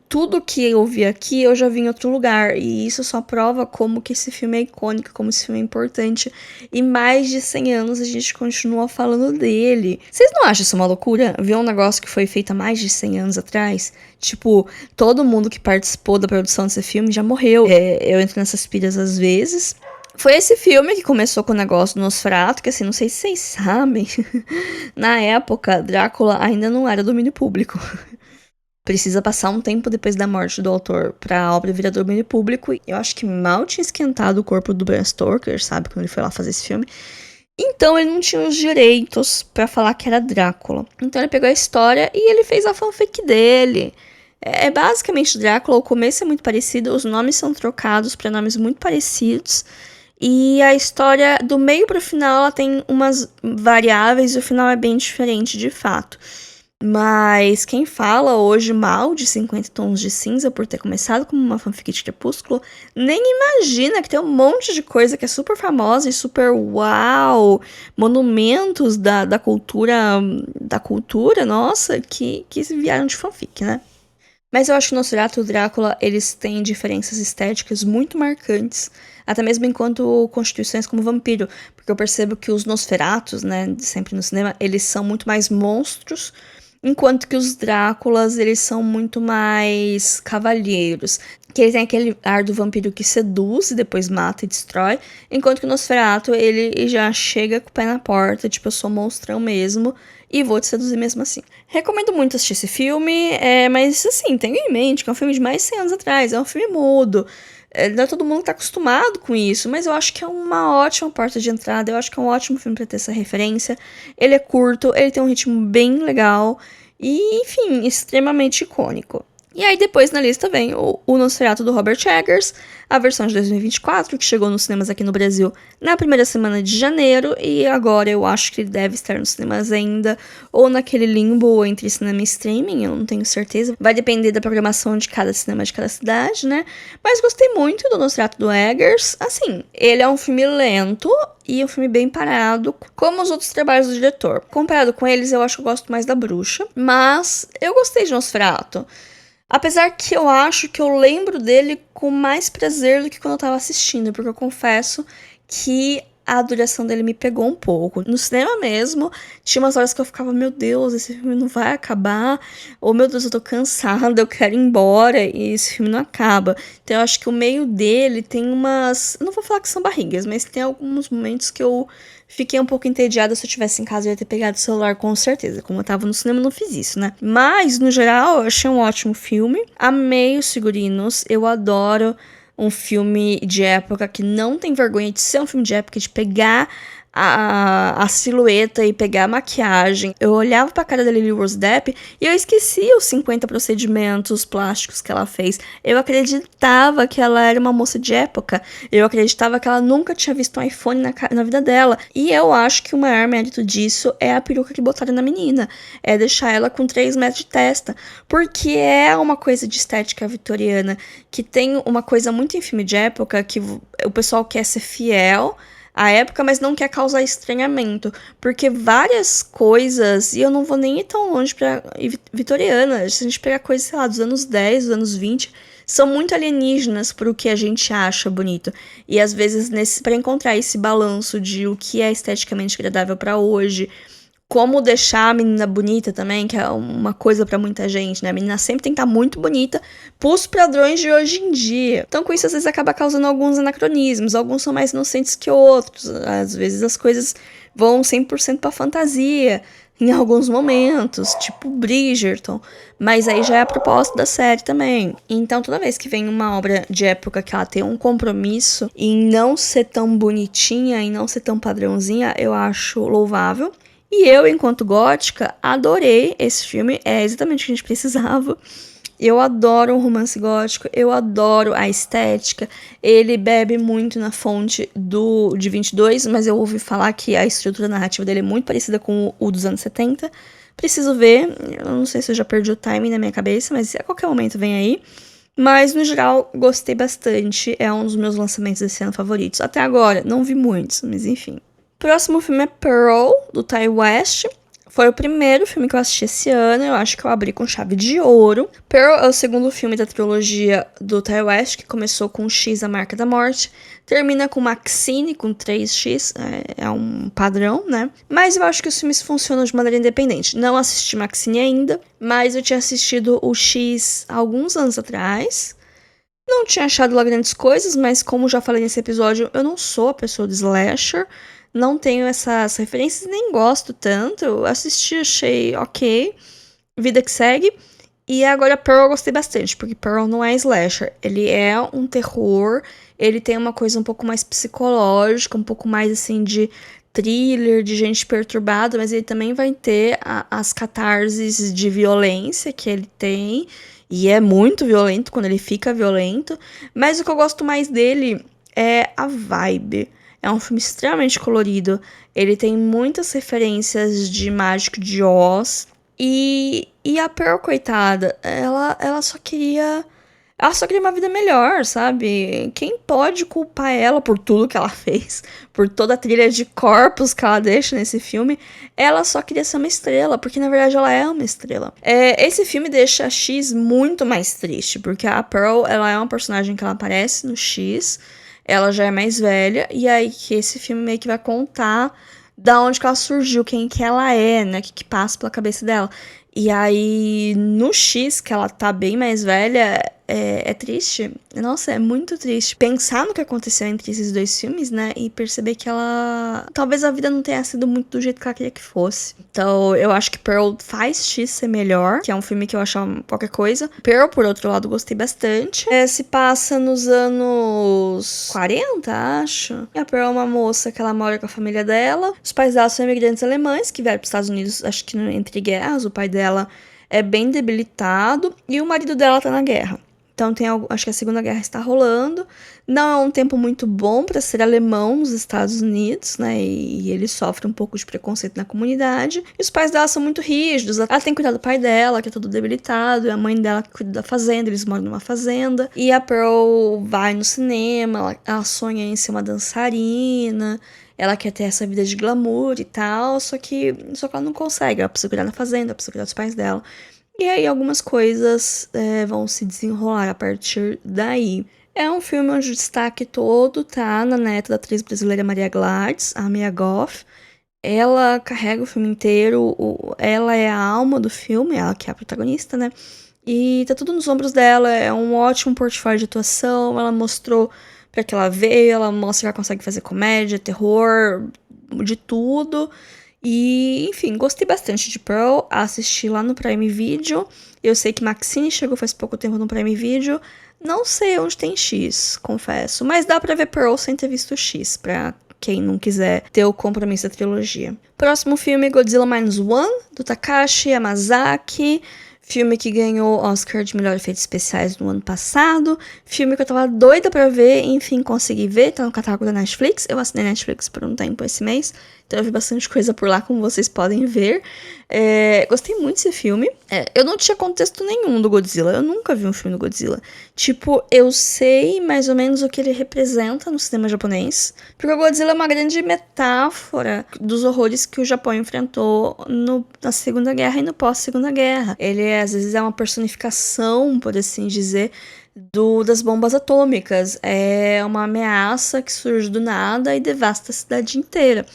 Tudo que eu vi aqui eu já vi em outro lugar, e isso só prova como que esse filme é icônico, como esse filme é importante, e mais de 100 anos a gente continua falando dele. Vocês não acham isso uma loucura? Ver um negócio que foi feito há mais de 100 anos atrás? Tipo, todo mundo que participou da produção desse filme já morreu. Eu entro nessas pilhas às vezes. Foi esse filme que começou com o negócio do Nosferatu, que assim, não sei se vocês sabem, na época, Drácula ainda não era domínio público. Precisa passar um tempo depois da morte do autor pra obra virar domínio público. Eu acho que mal tinha esquentado o corpo do Bram Stoker, sabe? Quando ele foi lá fazer esse filme. Então ele não tinha os direitos pra falar que era Drácula. Então ele pegou a história e ele fez a fanfic dele. É basicamente Drácula, o começo é muito parecido, os nomes são trocados pra nomes muito parecidos. E a história, do meio pro final, ela tem umas variáveis e o final é bem diferente, de fato. Mas quem fala hoje mal de 50 Tons de Cinza por ter começado como uma fanfic de Crepúsculo, nem imagina que tem um monte de coisa que é super famosa e super uau, monumentos da cultura, nossa, que vieram de fanfic, né? Mas eu acho que o Nosferatu e o Drácula, eles têm diferenças estéticas muito marcantes, até mesmo enquanto constituições como vampiro, porque eu percebo que os Nosferatus, né, sempre no cinema, eles são muito mais monstros, enquanto que os Dráculas, eles são muito mais cavalheiros. que ele tem aquele ar do vampiro que seduz e depois mata e destrói, enquanto que o Nosferatu, ele já chega com o pé na porta, tipo, eu sou monstrão mesmo, e vou te seduzir mesmo assim. Recomendo muito assistir esse filme, mas assim, tenha em mente que é um filme de mais de 100 anos atrás, é um filme mudo, não é todo mundo que tá acostumado com isso, mas eu acho que é uma ótima porta de entrada, eu acho que é um ótimo filme pra ter essa referência. Ele é curto, ele tem um ritmo bem legal, e enfim, extremamente icônico. E aí depois na lista vem o Nosferatu do Robert Eggers, a versão de 2024, que chegou nos cinemas aqui no Brasil na primeira semana de janeiro, e agora eu acho que ele deve estar nos cinemas ainda, ou naquele limbo entre cinema e streaming, eu não tenho certeza. Vai depender da programação de cada cinema de cada cidade, né? Mas gostei muito do Nosferatu do Eggers. Assim, ele é um filme lento e um filme bem parado, como os outros trabalhos do diretor. Comparado com eles, eu acho que eu gosto mais da Bruxa, mas eu gostei de Nosferatu. Apesar que eu acho que eu lembro dele com mais prazer do que quando eu tava assistindo, porque eu confesso que a duração dele me pegou um pouco. No cinema mesmo, tinha umas horas que eu ficava, meu Deus, esse filme não vai acabar, ou meu Deus, eu tô cansada, eu quero ir embora, e esse filme não acaba. Então eu acho que o meio dele tem umas... Eu não vou falar que são barrigas, mas tem alguns momentos que eu fiquei um pouco entediada. Se eu tivesse em casa, eu ia ter pegado o celular com certeza. Como eu tava no cinema, eu não fiz isso, né? Mas, no geral, eu achei um ótimo filme. Amei os figurinos. Eu adoro um filme de época que não tem vergonha de ser um filme de época, de pegar a silhueta e pegar a maquiagem. Eu olhava pra cara da Lily Rose Depp e eu esquecia os 50 procedimentos plásticos que ela fez. Eu acreditava que ela era uma moça de época. Eu acreditava que ela nunca tinha visto um iPhone na vida dela. E eu acho que o maior mérito disso é a peruca que botaram na menina. É deixar ela com 3 metros de testa. Porque é uma coisa de estética vitoriana que tem uma coisa muito em filme de época que o pessoal quer ser fiel à época, mas não quer causar estranhamento, porque várias coisas, e eu não vou nem ir tão longe pra vitoriana, se a gente pegar coisas, sei lá, dos anos 10, dos anos 20, são muito alienígenas pro que a gente acha bonito, e às vezes, pra encontrar esse balanço de o que é esteticamente agradável pra hoje, como deixar a menina bonita também, que é uma coisa pra muita gente, né? A menina sempre tem que estar muito bonita pros padrões de hoje em dia. Então, com isso, às vezes acaba causando alguns anacronismos. Alguns são mais inocentes que outros. Às vezes as coisas vão 100% pra fantasia em alguns momentos, tipo Bridgerton. Mas aí já é a proposta da série também. Então, toda vez que vem uma obra de época que ela tem um compromisso em não ser tão bonitinha, em não ser tão padrãozinha, eu acho louvável. E eu, enquanto gótica, adorei esse filme, é exatamente o que a gente precisava. Eu adoro um romance gótico, eu adoro a estética. Ele bebe muito na fonte de 22, mas eu ouvi falar que a estrutura narrativa dele é muito parecida com o dos anos 70. Preciso ver, eu não sei se eu já perdi o timing na minha cabeça, mas a qualquer momento vem aí. Mas, no geral, gostei bastante, é um dos meus lançamentos desse ano favoritos. Até agora, não vi muitos, mas enfim. Próximo filme é Pearl, do Ty West. Foi o primeiro filme que eu assisti esse ano, eu acho que eu abri com chave de ouro. Pearl é o segundo filme da trilogia do Ty West, que começou com X, A Marca da Morte, termina com Maxine, com 3X, é um padrão, né? Mas eu acho que os filmes funcionam de maneira independente. Não assisti Maxine ainda, mas eu tinha assistido o X há alguns anos atrás. Não tinha achado lá grandes coisas, mas como já falei nesse episódio, eu não sou a pessoa do slasher. Não tenho essas referências, nem gosto tanto. Eu assisti, achei ok. Vida que segue. E agora Pearl eu gostei bastante, porque Pearl não é slasher. Ele é um terror, ele tem uma coisa um pouco mais psicológica, um pouco mais assim de thriller, de gente perturbada, mas ele também vai ter as catarses de violência que ele tem. E é muito violento quando ele fica violento. Mas o que eu gosto mais dele é a vibe. É um filme extremamente colorido. Ele tem muitas referências de Mágico de Oz. E a Pearl, coitada, ela só queria... Ela só queria uma vida melhor, sabe? Quem pode culpar ela por tudo que ela fez? Por toda a trilha de corpos que ela deixa nesse filme? Ela só queria ser uma estrela, porque na verdade ela é uma estrela. Esse filme deixa a X muito mais triste, porque a Pearl, ela é uma personagem que ela aparece no X, ela já é mais velha, e aí que esse filme meio que vai contar da onde que ela surgiu, quem que ela é, né? O que passa pela cabeça dela. E aí, no X, que ela tá bem mais velha, é triste. Nossa, é muito triste pensar no que aconteceu entre esses dois filmes, né? E perceber que ela... Talvez a vida não tenha sido muito do jeito que ela queria que fosse. Então, eu acho que Pearl faz X ser melhor, que é um filme que eu acho qualquer coisa. Pearl, por outro lado, gostei bastante. Se passa nos anos 40, acho. E a Pearl é uma moça que ela mora com a família dela. Os pais dela são imigrantes alemães que vieram para os Estados Unidos, acho que entre guerras. O pai dela é bem debilitado e o marido dela tá na guerra. Então acho que a Segunda Guerra está rolando. Não é um tempo muito bom para ser alemão nos Estados Unidos, né? E ele sofre um pouco de preconceito na comunidade. E os pais dela são muito rígidos. Ela tem que cuidar do pai dela, que é todo debilitado. E a mãe dela que cuida da fazenda. Eles moram numa fazenda. E a Pearl vai no cinema. Ela sonha em ser uma dançarina. Ela quer ter essa vida de glamour e tal. Só que ela não consegue. Ela precisa cuidar da fazenda. Ela precisa cuidar dos pais dela. E aí algumas coisas vão se desenrolar a partir daí. É um filme onde o destaque todo tá na neta da atriz brasileira Maria Gladys, a Mia Goth. Ela carrega o filme inteiro, ela é a alma do filme, ela que é a protagonista, né? E tá tudo nos ombros dela, é um ótimo portfólio de atuação, ela mostrou pra que ela veio, ela mostra que ela consegue fazer comédia, terror, de tudo. E, enfim, gostei bastante de Pearl, assisti lá no Prime Video. Eu sei que Maxine chegou faz pouco tempo no Prime Video. Não sei onde tem X, confesso. Mas dá pra ver Pearl sem ter visto X, pra quem não quiser ter o compromisso da trilogia. Próximo filme, Godzilla Minus One, do Takashi Yamazaki. Filme que ganhou Oscar de melhor efeitos especiais no ano passado. Filme que eu tava doida pra ver, enfim, consegui ver. Tá no catálogo da Netflix. Eu assinei Netflix por um tempo esse mês. Então eu vi bastante coisa por lá, como vocês podem ver. Gostei muito desse filme. Eu não tinha contexto nenhum do Godzilla. Eu nunca vi um filme do Godzilla. Tipo, eu sei mais ou menos o que ele representa no cinema japonês. Porque o Godzilla é uma grande metáfora dos horrores que o Japão enfrentou na Segunda Guerra e no pós-Segunda Guerra. Ele, às vezes, é uma personificação, por assim dizer, das bombas atômicas. É uma ameaça que surge do nada e devasta a cidade inteira.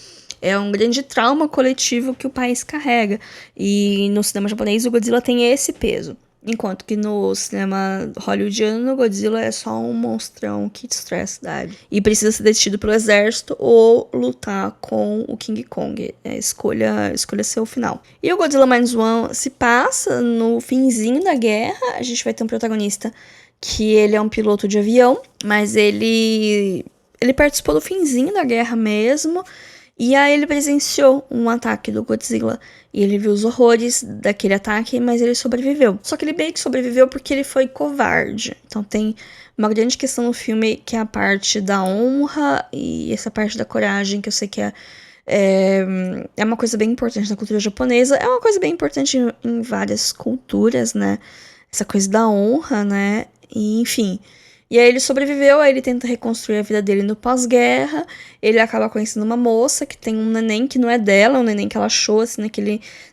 É um grande trauma coletivo que o país carrega. E no cinema japonês o Godzilla tem esse peso. Enquanto que no cinema hollywoodiano o Godzilla é só um monstrão que destrói a cidade. E precisa ser detido pelo exército ou lutar com o King Kong. Escolha seu final. E o Godzilla Minus One se passa no finzinho da guerra. A gente vai ter um protagonista que ele é um piloto de avião. Mas ele participou do finzinho da guerra mesmo. E aí ele presenciou um ataque do Godzilla. E ele viu os horrores daquele ataque, mas ele sobreviveu. Só que ele meio que sobreviveu porque ele foi covarde. Então tem uma grande questão no filme que é a parte da honra e essa parte da coragem, que eu sei que é uma coisa bem importante na cultura japonesa. É uma coisa bem importante em várias culturas, né? Essa coisa da honra, né? E, enfim... E aí ele sobreviveu, aí ele tenta reconstruir a vida dele no pós-guerra. Ele acaba conhecendo uma moça que tem um neném que não é dela, um neném que ela achou, assim,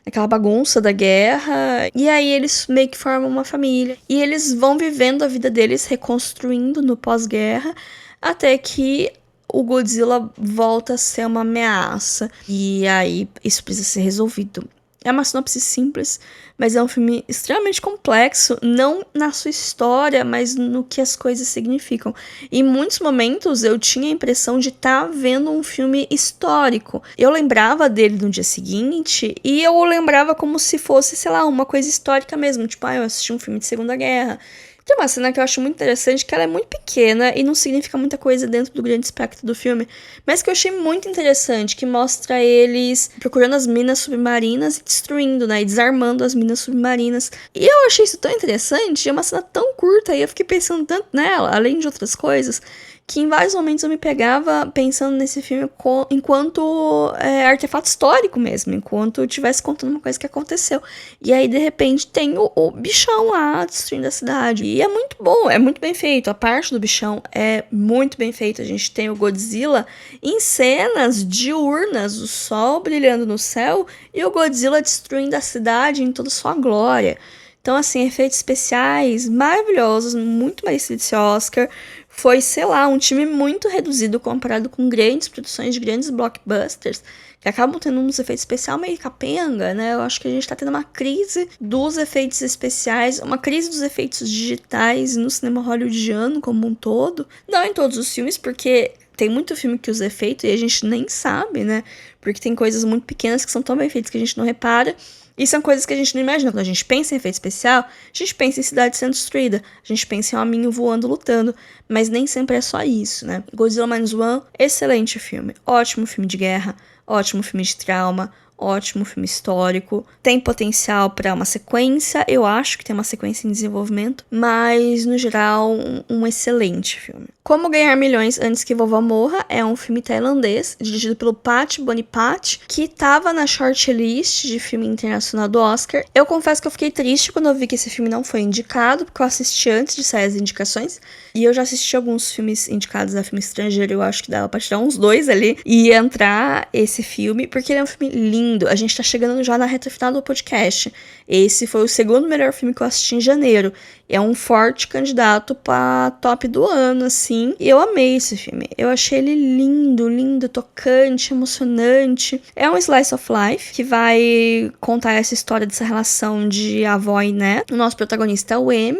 naquela bagunça da guerra. E aí eles meio que formam uma família. E eles vão vivendo a vida deles, reconstruindo no pós-guerra, até que o Godzilla volta a ser uma ameaça. E aí isso precisa ser resolvido. É uma sinopse simples, mas é um filme extremamente complexo, não na sua história, mas no que as coisas significam. Em muitos momentos eu tinha a impressão de estar vendo um filme histórico. Eu lembrava dele no dia seguinte e eu o lembrava como se fosse, sei lá, uma coisa histórica mesmo. Tipo, eu assisti um filme de Segunda Guerra. Tem uma cena que eu acho muito interessante, que ela é muito pequena e não significa muita coisa dentro do grande espectro do filme, mas que eu achei muito interessante, que mostra eles procurando as minas submarinas e destruindo, né, e desarmando as minas submarinas. E eu achei isso tão interessante, é uma cena tão curta, e eu fiquei pensando tanto nela, além de outras coisas, que em vários momentos eu me pegava pensando nesse filme enquanto artefato histórico mesmo, enquanto eu estivesse contando uma coisa que aconteceu. E aí, de repente, tem o bichão lá destruindo a cidade. E é muito bom, é muito bem feito. A parte do bichão é muito bem feita. A gente tem o Godzilla em cenas diurnas, o sol brilhando no céu e o Godzilla destruindo a cidade em toda sua glória. Então, assim, efeitos especiais maravilhosos, muito merecido esse Oscar. Foi, sei lá, um time muito reduzido comparado com grandes produções de grandes blockbusters que acabam tendo uns efeitos especiais meio capenga, né? Eu acho que a gente tá tendo uma crise dos efeitos especiais, uma crise dos efeitos digitais no cinema hollywoodiano como um todo. Não em todos os filmes, porque tem muito filme que usa efeito e a gente nem sabe, né? Porque tem coisas muito pequenas que são tão bem feitas que a gente não repara. E são coisas que a gente não imagina. Quando a gente pensa em efeito especial, a gente pensa em cidade sendo destruída, a gente pensa em hominho voando, lutando, mas nem sempre é só isso, né? Godzilla Minus One, excelente filme, ótimo filme de guerra, ótimo filme de trauma, ótimo filme histórico, tem potencial para uma sequência, eu acho que tem uma sequência em desenvolvimento, mas no geral um excelente filme. Como Ganhar Milhões Antes que Vovó Morra é um filme tailandês, dirigido pelo Pat Bonipat, que estava na shortlist de filme internacional do Oscar. Eu confesso que eu fiquei triste quando eu vi que esse filme não foi indicado, porque eu assisti antes de sair as indicações, e eu já assisti alguns filmes indicados a filme estrangeiro, eu acho que dava pra tirar uns 2 ali, e entrar esse filme, porque ele é um filme lindo. A gente tá chegando já na reta final do podcast. Esse foi o segundo melhor filme que eu assisti em janeiro. É um forte candidato pra top do ano, assim. E eu amei esse filme. Eu achei ele lindo, lindo, tocante, emocionante. É um slice of life que vai contar essa história dessa relação de avó e neto. O nosso protagonista é o M.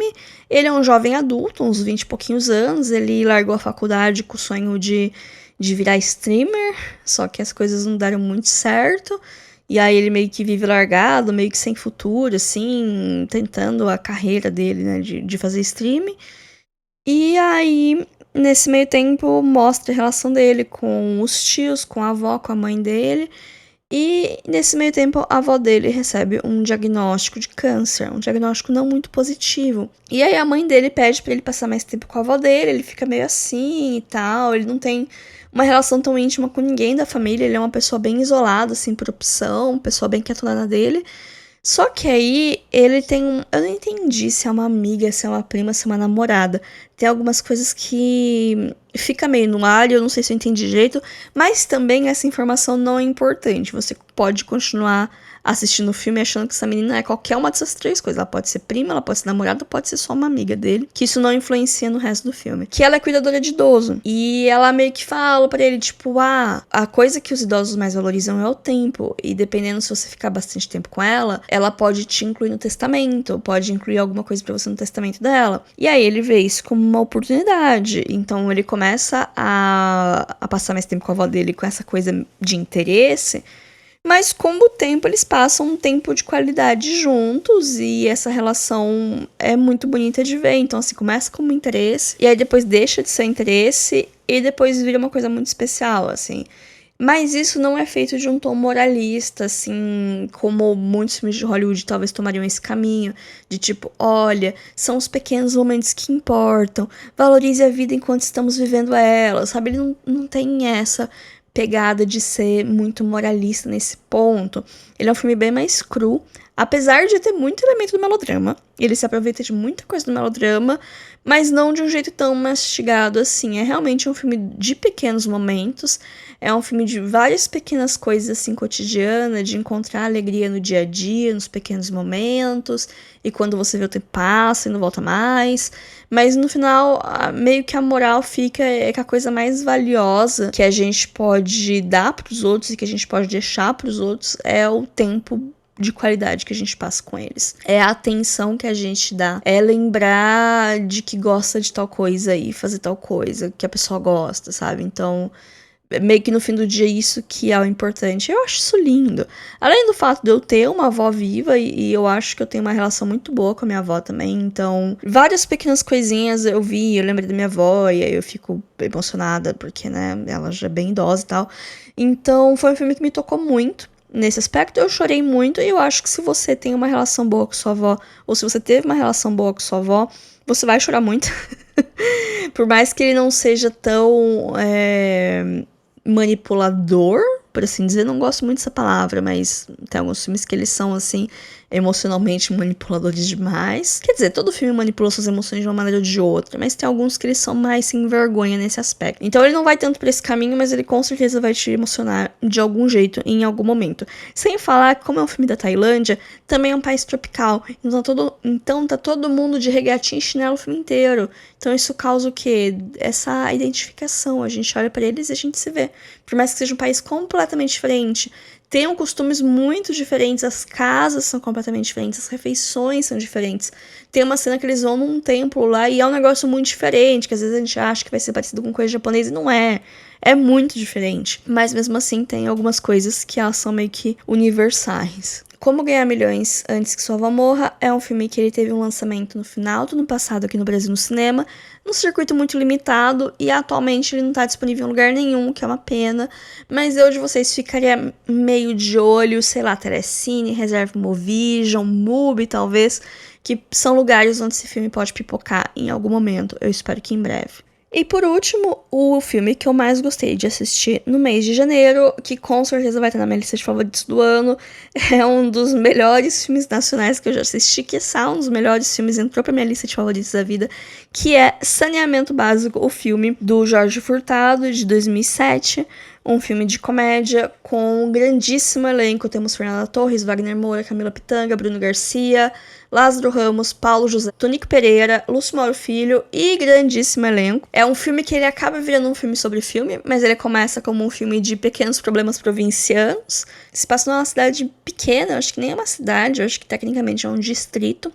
Ele é um jovem adulto, uns 20 e pouquinhos anos. Ele largou a faculdade com o sonho de virar streamer, só que as coisas não deram muito certo. E aí ele meio que vive largado, meio que sem futuro, assim, tentando a carreira dele, né, de fazer streaming. E aí, nesse meio tempo, mostra a relação dele com os tios, com a avó, com a mãe dele. E nesse meio tempo, a avó dele recebe um diagnóstico de câncer, um diagnóstico não muito positivo. E aí a mãe dele pede pra ele passar mais tempo com a avó dele, ele fica meio assim e tal, ele não tem uma relação tão íntima com ninguém da família, ele é uma pessoa bem isolada, assim, por opção, uma pessoa bem quietona na dele. Só que aí ele tem um... Eu não entendi se é uma amiga, se é uma prima, se é uma namorada. Tem algumas coisas que fica meio no ar e eu não sei se eu entendi direito, mas também essa informação não é importante. Você pode continuar assistindo o filme achando que essa menina é qualquer uma dessas 3 coisas. Ela pode ser prima, ela pode ser namorada, pode ser só uma amiga dele, que isso não influencia no resto do filme. Que ela é cuidadora de idoso. E ela meio que fala pra ele, tipo, a coisa que os idosos mais valorizam é o tempo. E dependendo se você ficar bastante tempo com ela pode te incluir no testamento, pode incluir alguma coisa pra você no testamento dela. E aí ele vê isso como uma oportunidade. Então ele começa a passar mais tempo com a avó dele com essa coisa de interesse. Mas com o tempo eles passam um tempo de qualidade juntos e essa relação é muito bonita de ver. Então assim, começa como interesse e aí depois deixa de ser interesse e depois vira uma coisa muito especial, assim. Mas isso não é feito de um tom moralista, assim, como muitos filmes de Hollywood talvez tomariam esse caminho, de tipo, olha, são os pequenos momentos que importam, valorize a vida enquanto estamos vivendo ela, sabe? Ele não tem essa pegada de ser muito moralista nesse ponto. Ele é um filme bem mais cru, apesar de ter muito elemento do melodrama. Ele se aproveita de muita coisa do melodrama, mas não de um jeito tão mastigado assim. É realmente um filme de pequenos momentos, é um filme de várias pequenas coisas assim cotidianas, de encontrar alegria no dia a dia, nos pequenos momentos, e quando você vê o tempo passa e não volta mais. Mas no final, meio que a moral fica é que a coisa mais valiosa que a gente pode dar pros outros e que a gente pode deixar pros outros é o tempo de qualidade que a gente passa com eles. É a atenção que a gente dá. É lembrar de que gosta de tal coisa e fazer tal coisa que a pessoa gosta, sabe? Então, meio que no fim do dia isso que é o importante. Eu acho isso lindo. Além do fato de eu ter uma avó viva e eu acho que eu tenho uma relação muito boa com a minha avó também. Então, várias pequenas coisinhas eu vi, eu lembrei da minha avó e aí eu fico emocionada porque, né, ela já é bem idosa e tal. Então, foi um filme que me tocou muito. Nesse aspecto, eu chorei muito e eu acho que se você tem uma relação boa com sua avó, ou se você teve uma relação boa com sua avó, você vai chorar muito. Por mais que ele não seja tão manipulador, por assim dizer, não gosto muito dessa palavra, mas tem alguns filmes que eles são, assim, emocionalmente manipuladores demais. Quer dizer, todo filme manipula suas emoções de uma maneira ou de outra, mas tem alguns que eles são mais sem vergonha nesse aspecto. Então ele não vai tanto pra esse caminho, mas ele com certeza vai te emocionar de algum jeito, em algum momento. Sem falar que, como é um filme da Tailândia, também é um país tropical, então tá todo mundo de regatinha e chinelo o filme inteiro. Então isso causa o quê? Essa identificação, a gente olha pra eles e a gente se vê. por mais que seja um país completamente diferente, tenham costumes muito diferentes, as casas são completamente diferentes, as refeições são diferentes. Tem uma cena que eles vão num templo lá e é um negócio muito diferente, que às vezes a gente acha que vai ser parecido com coisa japonesa e não é. É muito diferente. Mas mesmo assim tem algumas coisas que elas são meio que universais. Como Ganhar Milhões Antes que Sua Avó Morra é um filme que ele teve um lançamento no final do ano passado aqui no Brasil no cinema, num circuito muito limitado, e atualmente ele não tá disponível em lugar nenhum, que é uma pena, mas eu de vocês ficaria meio de olho, sei lá, Telecine, Reserva Movision, Mubi talvez, que são lugares onde esse filme pode pipocar em algum momento, eu espero que em breve. E por último, o filme que eu mais gostei de assistir no mês de janeiro, que com certeza vai estar na minha lista de favoritos do ano, é um dos melhores filmes nacionais que eu já assisti, que é um dos melhores filmes, entrou pra minha lista de favoritos da vida, que é Saneamento Básico, o filme do Jorge Furtado, de 2007, um filme de comédia com um grandíssimo elenco. Temos Fernanda Torres, Wagner Moura, Camila Pitanga, Bruno Garcia, Lázaro Ramos, Paulo José, Tonico Pereira, Lúcio Mauro Filho e grandíssimo elenco. É um filme que ele acaba virando um filme sobre filme, mas ele começa como um filme de pequenos problemas provincianos. Se passa numa cidade pequena, eu acho que nem é uma cidade, eu acho que tecnicamente é um distrito,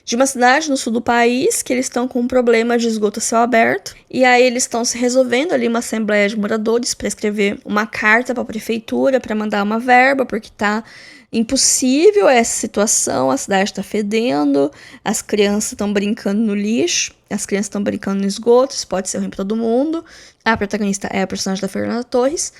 de uma cidade no sul do país, que eles estão com um problema de esgoto a céu aberto, e aí eles estão se resolvendo ali uma assembleia de moradores para escrever uma carta para a prefeitura, para mandar uma verba, porque tá impossível essa situação, a cidade tá fedendo, as crianças estão brincando no lixo, as crianças estão brincando no esgoto, isso pode ser ruim para todo mundo. A protagonista é a personagem da Fernanda Torres.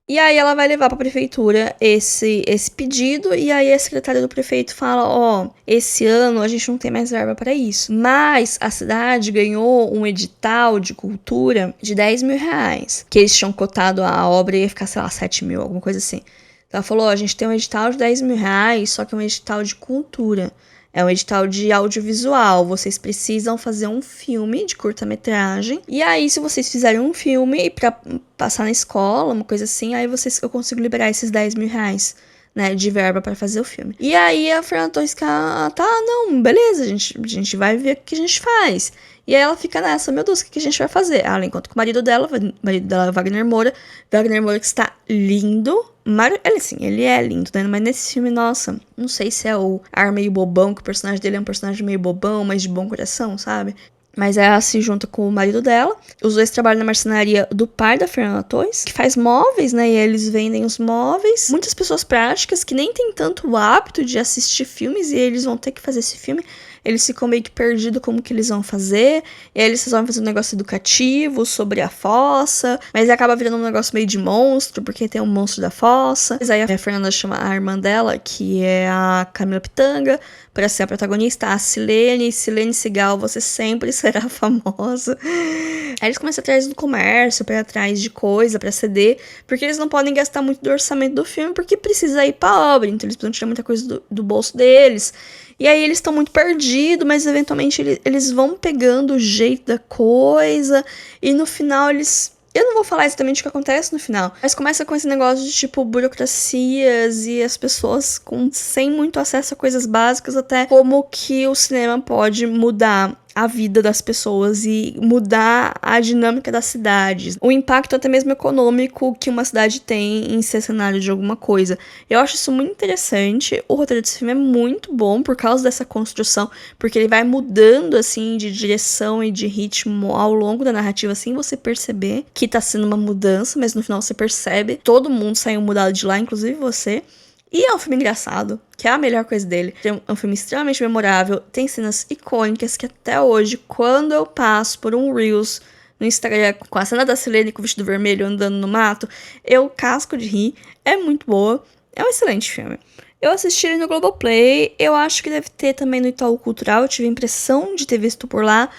E aí ela vai levar para a prefeitura esse pedido, e aí a secretária do prefeito fala, esse ano a gente não tem mais verba para isso. Mas a cidade ganhou um edital de cultura de 10 mil reais, que eles tinham cotado a obra e ia ficar, sei lá, 7 mil, alguma coisa assim. Então ela falou, a gente tem um edital de 10 mil reais, só que é um edital de cultura. É um edital de audiovisual, vocês precisam fazer um filme de curta-metragem. E aí, se vocês fizerem um filme pra passar na escola, uma coisa assim, aí eu consigo liberar esses 10 mil reais, né, de verba pra fazer o filme. E aí a Fernanda Torres fica, não, beleza, a gente vai ver o que a gente faz. E aí ela fica nessa, meu Deus, o que a gente vai fazer? Ela encontra com o marido dela é Wagner Moura que está lindo. Ele é lindo, né? Mas nesse filme, nossa, não sei se é o ar meio bobão, que o personagem dele é um personagem meio bobão, mas de bom coração, sabe? Mas ela se junta com o marido dela. Os dois trabalham na marcenaria do pai da Fernanda Torres, que faz móveis, né? E aí eles vendem os móveis. Muitas pessoas práticas que nem tem tanto o hábito de assistir filmes, e eles vão ter que fazer esse filme. Eles ficam meio que perdidos como que eles vão fazer. E aí eles resolvem fazer um negócio educativo sobre a fossa. Mas acaba virando um negócio meio de monstro, porque tem um monstro da fossa. Mas aí a Fernanda chama a irmã dela, que é a Camila Pitanga, para ser a protagonista, a Silene Segal, você sempre será famosa. Aí eles começam atrás do comércio, para ir atrás de coisa, para ceder, porque eles não podem gastar muito do orçamento do filme, porque precisa ir pra obra, então eles precisam tirar muita coisa do bolso deles. E aí eles estão muito perdidos, mas eventualmente eles vão pegando o jeito da coisa, e no final eles... Eu não vou falar exatamente o que acontece no final, mas começa com esse negócio de, tipo, burocracias e as pessoas sem muito acesso a coisas básicas, até como que o cinema pode mudar a vida das pessoas e mudar a dinâmica das cidades. O impacto até mesmo econômico que uma cidade tem em ser cenário de alguma coisa. Eu acho isso muito interessante. O roteiro desse filme é muito bom por causa dessa construção, porque ele vai mudando, assim, de direção e de ritmo ao longo da narrativa, sem você perceber que tá sendo uma mudança, mas no final você percebe. Todo mundo saiu mudado de lá, inclusive você. E é um filme engraçado, que é a melhor coisa dele. É um filme extremamente memorável, tem cenas icônicas que até hoje, quando eu passo por um Reels no Instagram com a cena da Silene com o vestido vermelho andando no mato, eu casco de rir. É muito boa, é um excelente filme. Eu assisti ele no Globoplay, eu acho que deve ter também no Itaú Cultural, eu tive a impressão de ter visto por lá.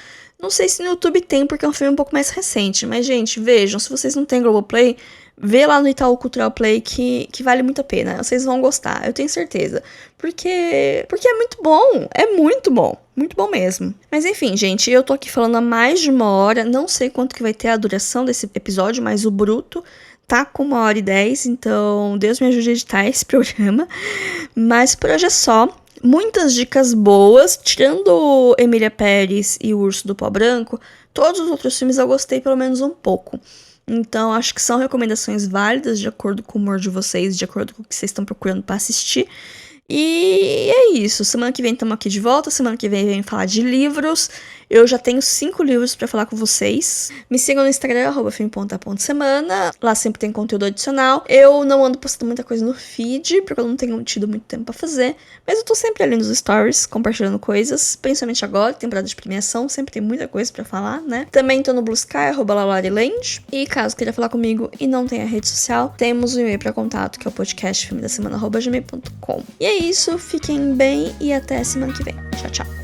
Não sei se no YouTube tem, porque é um filme um pouco mais recente, mas gente, vejam, se vocês não têm Globoplay, vê lá no Itaú Cultural Play que vale muito a pena. Vocês vão gostar, eu tenho certeza. Porque é muito bom. Muito bom mesmo. Mas enfim, gente, eu tô aqui falando há mais de 1 hora. Não sei quanto que vai ter a duração desse episódio, mas o bruto tá com 1h10. Então, Deus me ajude a editar esse programa. Mas por hoje é só. Muitas dicas boas, tirando Emília Pérez e o Urso do Pó Branco. Todos os outros filmes eu gostei pelo menos um pouco. Então, acho que são recomendações válidas de acordo com o humor de vocês, de acordo com o que vocês estão procurando pra assistir. E é isso. Semana que vem estamos aqui de volta. Semana que vem vem falar de livros. Eu já tenho 5 livros pra falar com vocês. Me sigam no Instagram, @filme.a.semana. Lá sempre tem conteúdo adicional. Eu não ando postando muita coisa no feed, porque eu não tenho tido muito tempo pra fazer. Mas eu tô sempre ali nos stories, compartilhando coisas. Principalmente agora, temporada de premiação. Sempre tem muita coisa pra falar, né? Também tô no Blue Sky, @lalariland. E caso queira falar comigo e não tenha rede social, temos um e-mail pra contato, que é o podcastfilmedasemana@gmail.com. E é isso, fiquem bem e até semana que vem. Tchau, tchau.